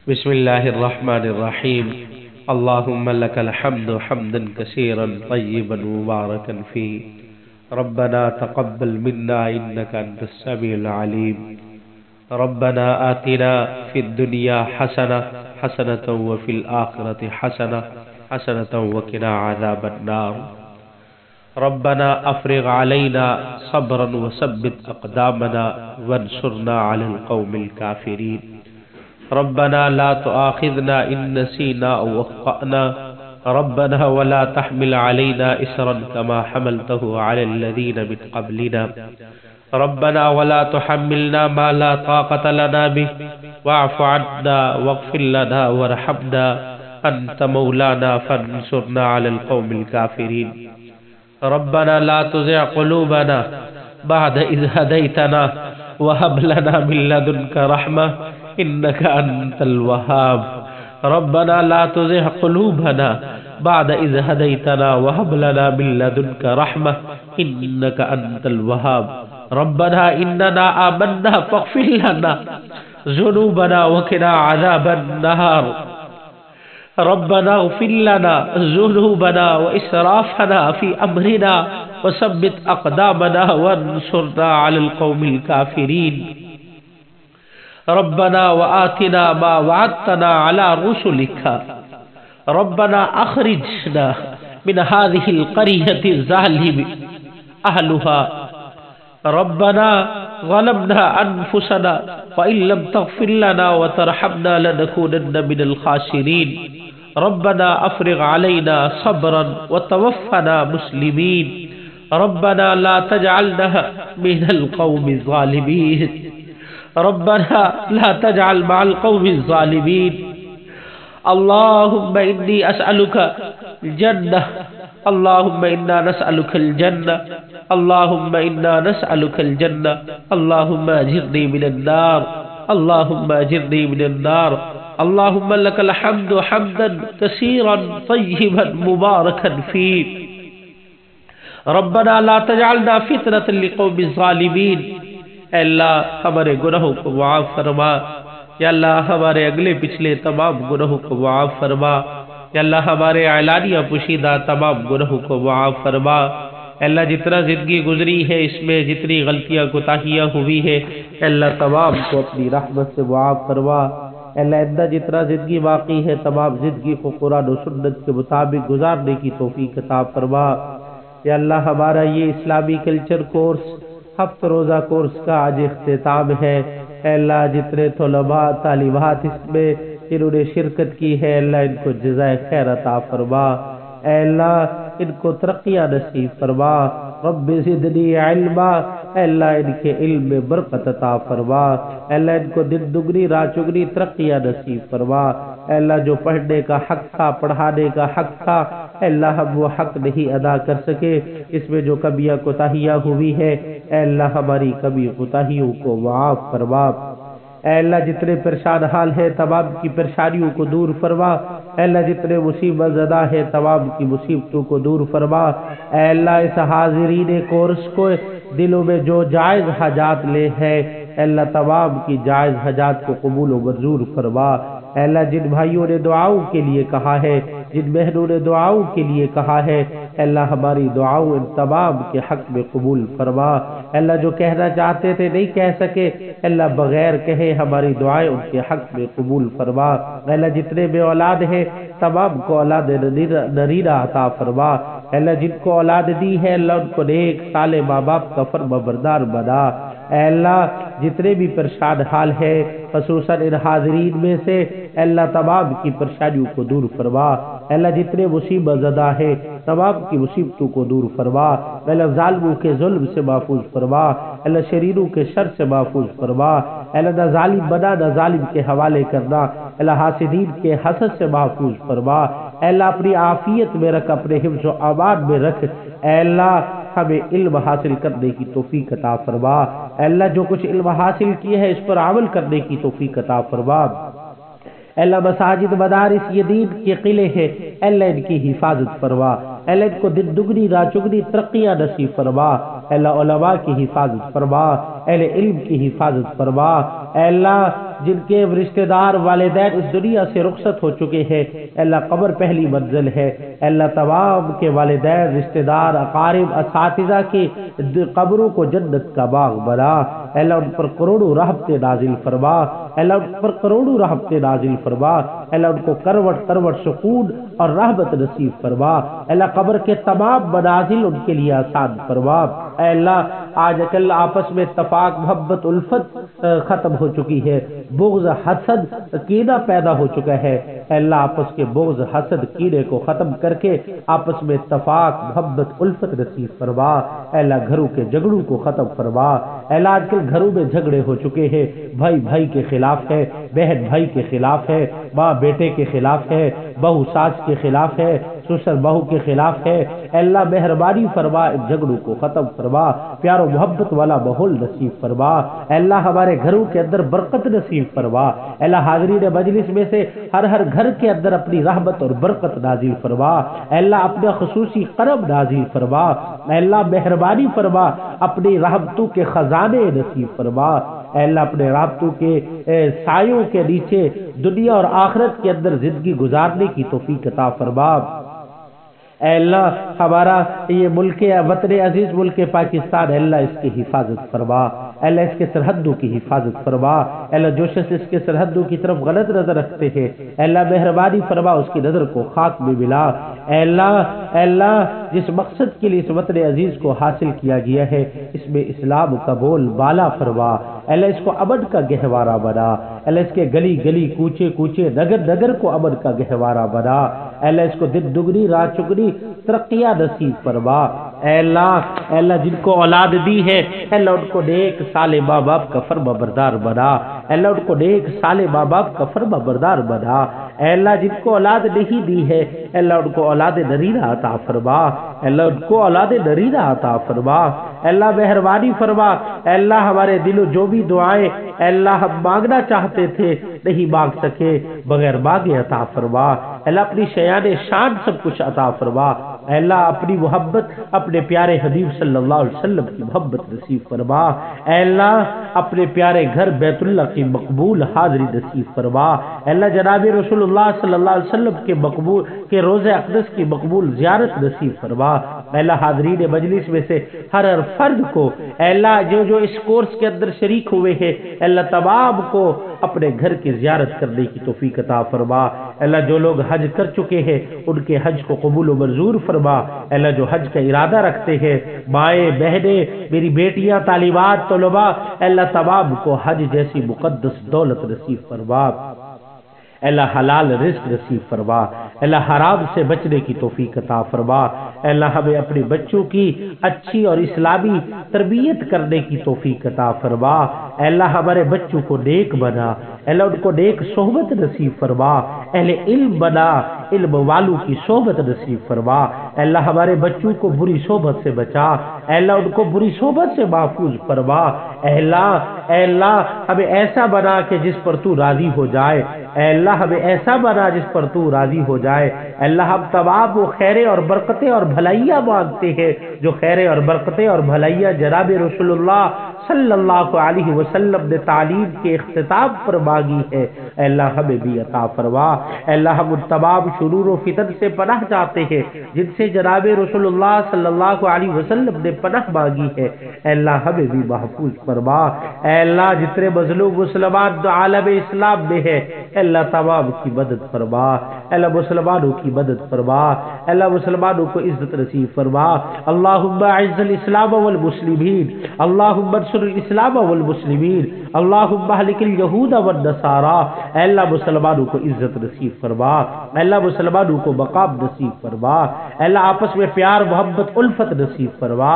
بسم الله الرحمن الرحيم. اللهم لك الحمد حمدا كثيرا طيبا مباركا فيه. ربنا تقبل منا إنك أنت السميع العليم. ربنا آتنا في الدنيا حسنة وفي الآخرة حسنة وقنا عذاب النار. ربنا أفرغ علينا صبرا وثبت أقدامنا وانصرنا على القوم الكافرين. ربنا لا تؤاخذنا إن نسينا أو أخطأنا. ربنا ولا تحمل علينا إصرا كما حملته على الذين من قبلنا. ربنا ولا تحملنا ما لا طاقة لنا به واعف عنا واغفر لنا وارحمنا أنت مولانا فانصرنا على القوم الكافرين. ربنا لا تزغ قلوبنا بعد إذ هديتنا وهب لنا من لدنك رحمة إنك أنت الوهاب. ربنا لا تزغ قلوبنا بعد إذ هديتنا وهب لنا من لدنك رحمة إنك أنت الوهاب. ربنا إننا آمنا فاغفر لنا ذنوبنا وقنا عذاب النار. ربنا اغفر لنا ذنوبنا وإسرافنا في أمرنا وثبت أقدامنا وانصرنا على القوم الكافرين. ربنا وآتنا ما وعدتنا على رسلك. ربنا أخرجنا من هذه القرية الظالم أهلها. ربنا ظلمنا أنفسنا وإن لم تغفر لنا وترحمنا لنكونن من الخاسرين. ربنا أفرغ علينا صبرا وتوفنا مسلمين. ربنا لا تجعلنا من القوم الظالمين. ربنا لا تجعل مع القوم الظالمين. اللهم إني أسألك الجنة. اللهم إنا نسألك الجنة. اللهم إنا نسألك الجنة. اللهم أجرني من النار. اللهم أجرني من النار. اللهم لك الحمد حمدا كثيرا طيبا مباركا فيه. ربنا لا تجعلنا فتنة لقوم الظالمين. اے اللہ ہمارے گناہوں کو معاف فرما. یا اللہ ہمارے اگلے پچھلے تمام گناہوں کو معاف فرما. یا اللہ ہمارے اعلانیہ پوشیدہ تمام گناہوں کو معاف فرما. اے اللہ جتنا زندگی گزری ہے اس میں جتنی غلطیاں کوتاہیاں ہوئی ہے اے اللہ تمام کو اپنی رحمت سے معاف فرما. اے اللہ اتنا جتنا زندگی باقی ہے تمام زندگی کو قرآن و سنت کے مطابق گزارنے کی توفیق عطا فرما. یا اللہ ہمارا یہ اسلامی کلچر کورس 7 روزہ کورس کا آج اختتام ہے. اے اللہ جتنے طلباء طالبات اس میں جنہوں نے شرکت کی ہے اللہ ان کو جزائے خیر عطا فرما. اے اللہ ان کو ترقیاں نصیب فرما. رب زدنی علما. اے اللہ ان کے علم میں برکت عطا فرما. اے اللہ ان کو دن دگنی رات چگنی ترقیاں نصیب فرما. اے اللہ جو پڑھنے کا حق تھا پڑھانے کا حق تھا اے اللہ ہم وہ حق نہیں ادا کر سکے. اس میں جو کمیاں کوتاہیاں ہوئی ہے اے اللہ ہماری کمی کوتاہیوں کو معاف فرما. اے اللہ جتنے پریشان حال ہے تمام کی پریشانیوں کو دور فرما. اے اللہ جتنے مصیبت زدہ ہے تمام کی مصیبتوں کو دور فرما. اے اللہ اس حاضرین کورس کو دلوں میں جو جائز حاجات لے ہے اے اللہ تمام کی جائز حاجات کو قبول و منظور فرما. اے اللہ جن بھائیوں نے دعاؤں کے لیے کہا ہے جن بہنوں نے دعاؤں کے لیے کہا ہے اے اللہ ہماری دعاؤں ان تمام کے حق میں قبول فرما. اے اللہ جو کہنا چاہتے تھے نہیں کہہ سکے اے اللہ بغیر کہے ہماری دعائیں ان کے حق میں قبول فرما. اے اللہ جتنے بے اولاد ہیں تمام کو اولاد نرینہ عطا فرما. اے اللہ جن کو اولاد دی ہے اللہ ان کو نیک صالح ماں باپ کا فرما بردار بنا. اے اللہ جتنے بھی پریشان حال ہے خصوصاً ان حاضرین میں سے اے اللہ تمام کی پریشانیوں کو دور فرما. اے اللہ جتنے مصیبت زدہ ہے تمام کی مصیبتوں کو دور فرما. اے اللہ ظالموں کے ظلم سے محفوظ فرما. اے اللہ شریروں کے شر سے محفوظ فرما. اے اللہ نہ ظالم بنا نہ ظالم کے حوالے کرنا. اے اللہ حاسدین کے حسد سے محفوظ فرما. اے اللہ اپنی عافیت میں رکھ اپنے حفظ و امان میں رکھ. اے اللہ ہمیں علم حاصل کرنے کی توفیق عطا فرما. اے اللہ جو کچھ علم حاصل کیا ہے اس پر عمل کرنے کی توفیق عطا فرما. اے اللہ مساجد مدارس یہ دین کے قلعے ہیں اے اللہ ان کی حفاظت فرما. اے اللہ ان کو دن دگنی رات چگنی ترقیاں نصیب فرما. اے اللہ علماء کی حفاظت فرما، اہل علم کی حفاظت فرما، اے اللہ جن کے رشتہ دار والدین اس دنیا سے رخصت ہو چکے ہیں، اے اللہ قبر پہلی منزل ہے، اے اللہ تمام کے والدین، رشتہ دار، اقارب، اساتذہ کی قبروں کو جنت کا باغ بنا، اے اللہ ان پر کروڑوں رحمتیں نازل فرما، اے اللہ ان پر کروڑوں رحمتیں نازل فرما، اے اللہ ان کو کروٹ کروٹ سکون اور رحمت نصیب فرما، اے اللہ قبر کے تمام منازل ان کے لیے آسان فرما، اے اللہ آج کل آپس میں اتفاق، محبت، الفت ختم ہو چکی ہے، بغض، حسد، کینہ پیدا ہو چکا ہے، اے اللہ آپس کے بغض، حسد، کینے کو ختم کر کے آپس میں اتفاق، محبت، الفت نصیب فرما، اے اللہ گھروں کے جھگڑوں کو ختم فرما، اے اللہ آج کل گھروں میں جھگڑے ہو چکے ہیں، بھائی بھائی کے خلاف ہے، بہن بھائی کے خلاف ہے، ماں بیٹے کے خلاف ہے، بہو ساس کے خلاف ہے، سسر بہو کے خلاف ہے، اے اللہ مہربانی فرما ان جھگڑوں کو ختم فرما، پیار و محبت والا ماحول نصیب فرما، اے اللہ ہمارے گھروں کے اندر برکت نصیب فرما، اے اللہ حاضرین مجلس میں سے ہر گھر کے اندر اپنی رحمت اور برکت نازل فرما، اے اللہ اپنے خصوصی کرم نازل فرما، اے اللہ مہربانی فرما اپنی رحمتوں کے خزانے نصیب فرما، اے اللہ اپنے رحمتوں کے سایوں کے نیچے دنیا اور آخرت کے اندر زندگی گزارنے کی توفیق عطا فرما، اے اللہ ہمارا یہ ملک وطن عزیز ملک پاکستان، اے اللہ اس کی حفاظت فرما، اے اللہ اس کے سرحدوں کی حفاظت فرما، اے اللہ جو شخص اس کے سرحدوں کی طرف غلط نظر رکھتے ہیں، اے اللہ مہربانی فرما اس کی نظر کو خاک میں ملا، اے اللہ جس مقصد کے لیے اس وطن عزیز کو حاصل کیا گیا ہے اس میں اسلام کا بول بالا فرما، اے اللہ اس کو امن کا گہوارہ بنا، اے اللہ اس کے گلی گلی کوچے کوچے نگر نگر کو امن کا گہوارہ بنا، اے اللہ اس کو دن دگنی رات چگنی ترقیاں نصیب فرما، اے اللہ جن کو اولاد دی ہے اے اللہ ان کو نیک صالح ماں باپ کا فرما بردار بنا، اے اللہ ان کو نیک صالح ماں باپ کا فرما بردار بنا، اے اللہ جن کو اولاد نہیں دی ہے اے اللہ ان کو اولاد نرینہ عطا فرما، اے اللہ ان کو اولاد نرینہ عطا فرما، اے اللہ مہربانی فرما، اے اللہ ہمارے دلوں جو بھی دعائیں اے اللہ ہم مانگنا چاہتے تھے نہیں مانگ سکے بغیر مانگے عطا فرما، اے اللہ اپنی شیان شان سب کچھ عطا فرما، اے اللہ اپنی محبت اپنے پیارے حبیب صلی اللہ علیہ وسلم کی محبت نصیب فرما، اے اللہ اپنے پیارے گھر بیت اللہ کی مقبول حاضری نصیب فرما، اے اللہ جناب رسول اللہ صلی اللہ علیہ وسلم کے مقبول کے روضہ اقدس کی مقبول زیارت نصیب فرما، اے اللہ حاضرین مجلس میں سے ہر فرد کو اے اللہ جو اس کورس کے اندر شریک ہوئے ہیں اے اللہ تمام کو اپنے گھر کی زیارت کرنے کی توفیق عطا فرما، اے اللہ جو لوگ حج کر چکے ہیں ان کے حج کو قبول و منظور فرما، اے اللہ جو حج کا ارادہ رکھتے ہیں مائیں بہنیں میری بیٹیاں طالبات طلباء اے اللہ تمام کو حج جیسی مقدس دولت نصیب فرما، اے اللہ حلال رزق نصیب فرما، اے اللہ حرام سے بچنے کی توفیق عطا فرما، اے اللہ ہمیں اپنے بچوں کی اچھی اور اسلامی تربیت کرنے کی توفیق عطا فرما، اے اللہ ہمارے بچوں کو نیک بنا، اے اللہ ان کو نیک صحبت نصیب فرما، اہل علم بنا، علم والوں کی صحبت نصیب فرما، اے اللہ ہمارے بچوں کو بری صحبت سے بچا، اے اللہ ان کو بری صحبت سے محفوظ فرما، اے اللہ ہمیں ایسا بنا کہ جس پر تو راضی ہو جائے، اے اللہ ہمیں ایسا بنا جس پر تو راضی ہو جائے، اے اللہ ہم تمام وہ خیریں اور برکتیں اور بھلائیاں مانگتے ہیں جو خیریں اور برکتیں اور بھلائیاں جناب رسول اللہ صلی اللہ علیہ وسلم نے تعلیم کے اختتام پر مانگی ہے، اے اللہ ہمیں بھی عطا فرما، اے اللہ ہم ان تمام شرور و فتن سے پناہ چاہتے ہیں جن سے جناب رسول اللہ صلی اللہ علیہ وسلم نے پناہ مانگی ہے، اے اللہ ہمیں بھی محفوظ فرما، اے اللہ جتنے مظلوم مسلمان عالم اسلام میں ہے اے اللہ تمام کی مدد فرما، اے اللہ مسلمانوں کی مدد فرما، اے اللہ مسلمانوں کو عزت نصیب فرما، اللہم اعز الاسلام والمسلمین، اللہم انصر الاسلام والمسلمین، اللہم اہلک الیہود والنصارى، اے اللہ مسلمانوں کو عزت نصیب فرما، اے اللہ مسلمانوں کو مقام نصیب فرما، اے اللہ آپس میں پیار محبت الفت نصیب فرما،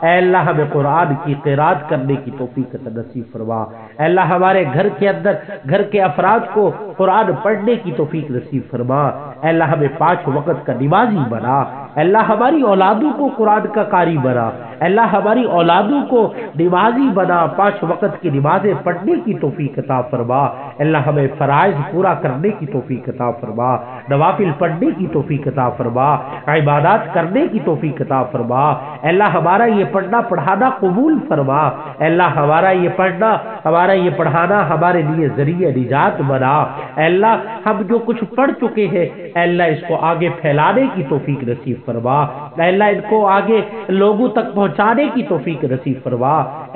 اے اللہ ہمیں قرآن کی قرات کرنے کی توفیق نصیب فرما، اے اللہ ہمارے گھر کے اندر گھر کے افراد کو قرآن پڑھنے کی توفیق نصیب فرما، اے اللہ ہمیں 5 وقت کا نمازی بنا، اے اللہ ہماری اولادوں کو قرآن کا قاری بنا، اللہ ہماری اولادوں کو نمازی بنا، 5 وقت کی نمازیں پڑھنے کی توفیق عطا فرما، اللہ ہمیں فرائض پورا کرنے کی توفیق عطا فرما، نوافل پڑھنے کی توفیق عطا فرما، عبادات کرنے کی توفیق عطا فرما، اللہ ہمارا یہ پڑھنا پڑھانا قبول فرما، اللہ ہمارا یہ پڑھنا ہمارا یہ پڑھانا ہمارے لیے ذریعہ نجات بنا، اللہ ہم جو کچھ پڑھ چکے ہیں اللہ اس کو آگے پھیلانے کی توفیق نصیب فرما، اللہ ان کو آگے لوگوں تک پہنچانے کی توفیق نصیب فرما،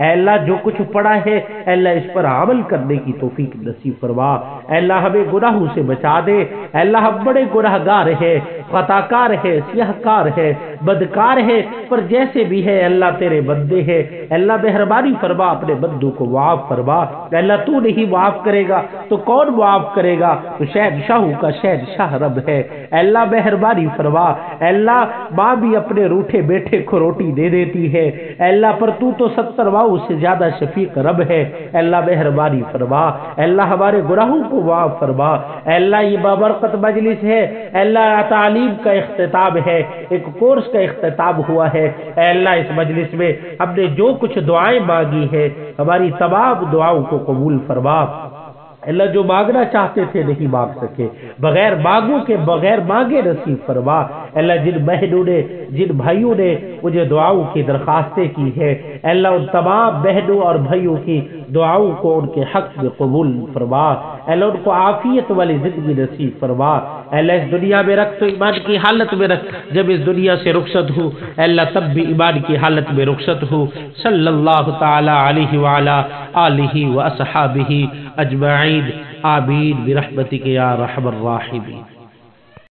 اللہ جو کچھ پڑھا ہے اللہ اس پر عمل کرنے کی توفیق نصیب فرما، اللہ ہمیں گناہوں سے بچا دے، اللہ ہم بڑے گناہگار ہیں، خطا کار ہے، سیاہ کار ہے، بدکار ہے، پر جیسے بھی ہے اللہ تیرے بندے ہیں، اللہ مہربانی فرما اپنے بندوں کو معاف فرما، اللہ تو نہیں معاف کرے گا تو کون معاف کرے گا، تو شہنشاہوں کا شہنشاہ رب ہے، اللہ مہربانی فرما، اللہ ماں بھی اپنے روٹھے بیٹے کو روٹی دے دیتی ہے، اللہ پر تو 70 ماؤں سے زیادہ شفیق رب ہے، اللہ مہربانی فرما، اللہ ہمارے گناہوں کو معاف فرما، اللہ یہ بابرکت مجلس ہے، اللہ تعلیم کا اختتام ہے، ایک کورس کا اختتام ہوا ہے، اے اللہ اس مجلس میں ہم نے جو کچھ دعائیں مانگی ہے ہماری تمام دعاؤں کو قبول فرما، اللہ جو مانگنا چاہتے تھے نہیں مانگ سکے بغیر مانگوں کے بغیر مانگے نصیب فرما، اللہ جن بہنوں نے جن بھائیوں نے مجھے دعاؤں کی درخواستیں کی ہے اللہ ان تمام بہنوں اور بھائیوں کی دعاؤں کو ان کے حق میں قبول فرما، اللہ ان کو عافیت والی زندگی نصیب فرما، اللہ اس دنیا میں رکھ تو ایمان کی حالت میں رکھ، جب اس دنیا سے رخصت ہو اللہ تب بھی ایمان کی حالت میں رخصت ہو، صلی اللہ تعالی علیہ وعلی آلہ واصحابہ اجمعین، آمین برحمتک یا ارحم الراحمین۔